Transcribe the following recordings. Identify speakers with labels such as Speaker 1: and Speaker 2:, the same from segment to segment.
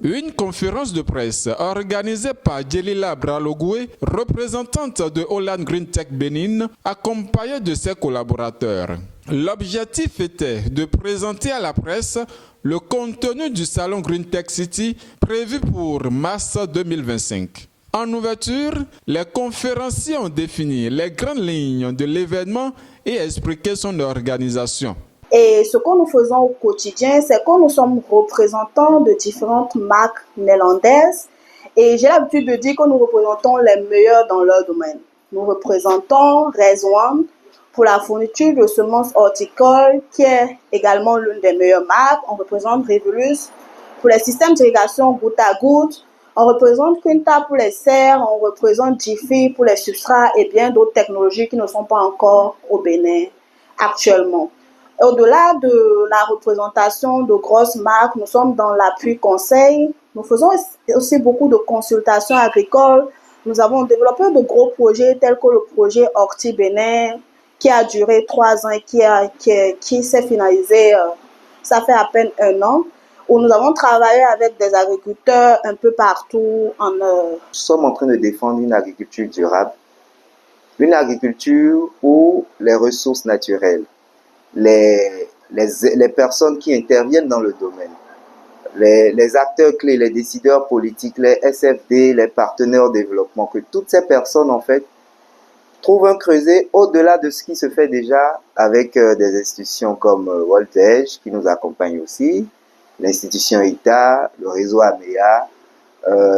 Speaker 1: Une conférence de presse organisée par Djelila Bralogoué, représentante de Holland Green Tech Bénin, accompagnée de ses collaborateurs. L'objectif était de présenter à la presse le contenu du salon Green Tech City prévu pour mars 2025. En ouverture, les conférenciers ont défini les grandes lignes de l'événement et expliqué son organisation.
Speaker 2: Et ce que nous faisons au quotidien, c'est que nous sommes représentants de différentes marques néerlandaises. Et j'ai l'habitude de dire que nous représentons les meilleurs dans leur domaine. Nous représentons Reswan pour la fourniture de semences horticoles, qui est également l'une des meilleures marques. On représente Revolus pour les systèmes d'irrigation goutte à goutte. On représente Quinta pour les serres. On représente Jiffy pour les substrats et bien d'autres technologies qui ne sont pas encore au Bénin actuellement. Au-delà de la représentation de grosses marques, nous sommes dans l'appui conseil. Nous faisons aussi beaucoup de consultations agricoles. Nous avons développé de gros projets tels que le projet Horti Bénin qui a duré 3 ans et qui s'est finalisé, ça fait à peine 1 an, où nous avons travaillé avec des agriculteurs un peu partout en
Speaker 3: Nous sommes en train de défendre une agriculture durable, une agriculture où les ressources naturelles, les personnes qui interviennent dans le domaine, les acteurs clés, les décideurs politiques, les SFD, les partenaires au développement, que toutes ces personnes en fait trouvent un creuset au-delà de ce qui se fait déjà avec des institutions comme Voltage qui nous accompagnent aussi, l'institution ITA, le réseau AMEA,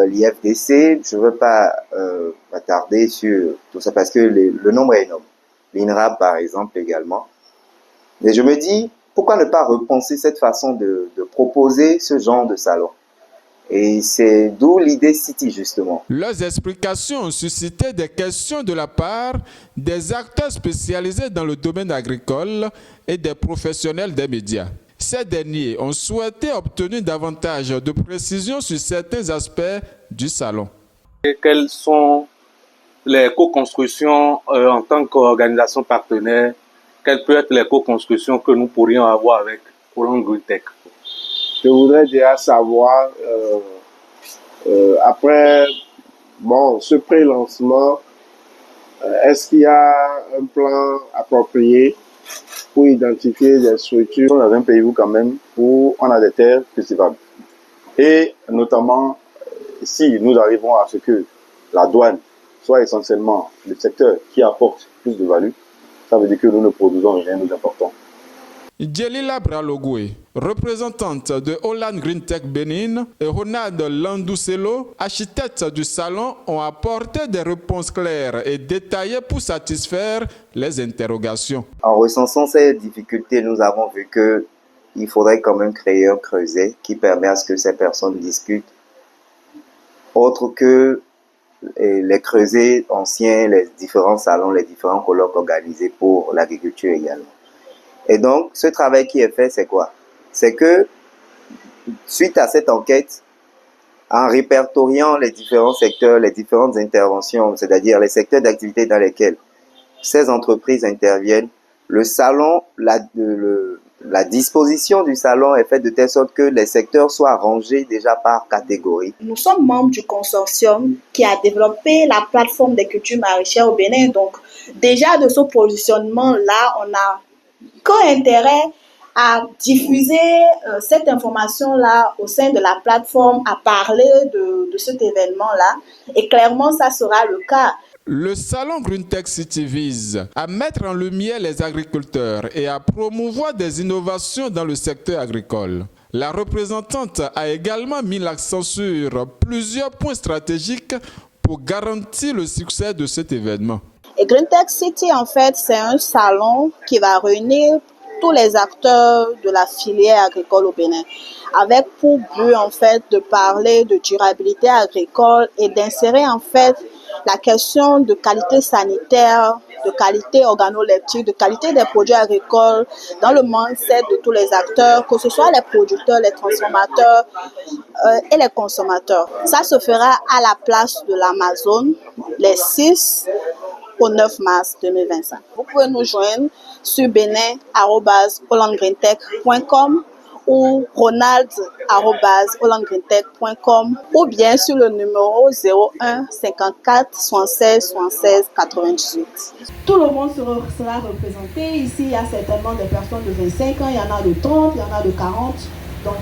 Speaker 3: l'IFDC. Je ne veux pas m'attarder sur tout ça parce que le nombre est énorme. L'INRAB par exemple également. Et je me dis, pourquoi ne pas repenser cette façon de proposer ce genre de salon? Et c'est d'où l'idée City, justement.
Speaker 1: Leurs explications ont suscité des questions de la part des acteurs spécialisés dans le domaine agricole et des professionnels des médias. Ces derniers ont souhaité obtenir davantage de précisions sur certains aspects du salon.
Speaker 4: Et quelles sont les co-constructions en tant qu'organisation partenaire? Quelles peuvent être les co-constructions que nous pourrions avoir avec Holland Green Tech?
Speaker 5: Je voudrais déjà savoir, après ce pré-lancement, est-ce qu'il y a un plan approprié pour identifier des structures
Speaker 6: dans un pays où quand même où on a des terres cultivables? Et notamment, si nous arrivons à ce que la douane soit essentiellement le secteur qui apporte plus de value, ça veut dire que nous ne produisons rien d'important.
Speaker 1: Djelila Bralogoué, représentante de Holland Green Tech Bénin, et Ronald Landouselo, architecte du salon, ont apporté des réponses claires et détaillées pour satisfaire les interrogations.
Speaker 3: En recensant ces difficultés, nous avons vu qu'il faudrait quand même créer un creuset qui permet à ce que ces personnes discutent, autre que les creusets anciens, les différents salons, les différents colloques organisés pour l'agriculture également. Et donc, ce travail qui est fait, c'est quoi? C'est que, suite à cette enquête, en répertoriant les différents secteurs, les différentes interventions, c'est-à-dire les secteurs d'activité dans lesquels ces entreprises interviennent, le salon, la disposition du salon est faite de telle sorte que les secteurs soient rangés déjà par catégorie.
Speaker 2: Nous sommes membres du consortium qui a développé la plateforme des cultures maraîchères au Bénin. Donc, déjà de ce positionnement-là, on a intérêt à diffuser cette information-là au sein de la plateforme, à parler de cet événement-là. Et clairement, ça sera le cas.
Speaker 1: Le salon Green Tech City vise à mettre en lumière les agriculteurs et à promouvoir des innovations dans le secteur agricole. La représentante a également mis l'accent sur plusieurs points stratégiques pour garantir le succès de cet événement.
Speaker 2: Et Green Tech City, en fait, c'est un salon qui va réunir tous les acteurs de la filière agricole au Bénin, avec pour but, en fait, de parler de durabilité agricole et d'insérer, en fait, la question de qualité sanitaire, de qualité organoleptique, de qualité des produits agricoles dans le mindset de tous les acteurs, que ce soit les producteurs, les transformateurs et les consommateurs. Ça se fera à la place de l'Amazon les 6 au 9 mars 2025. Vous pouvez nous joindre sur benin@hollandgreentech.com ou ronald@hollandgreentech.com ou bien sur le numéro 01 54 76 76 98. Tout le monde sera représenté. Ici, il y a certainement des personnes de 25 ans, il y en a de 30, il y en a de 40. Donc,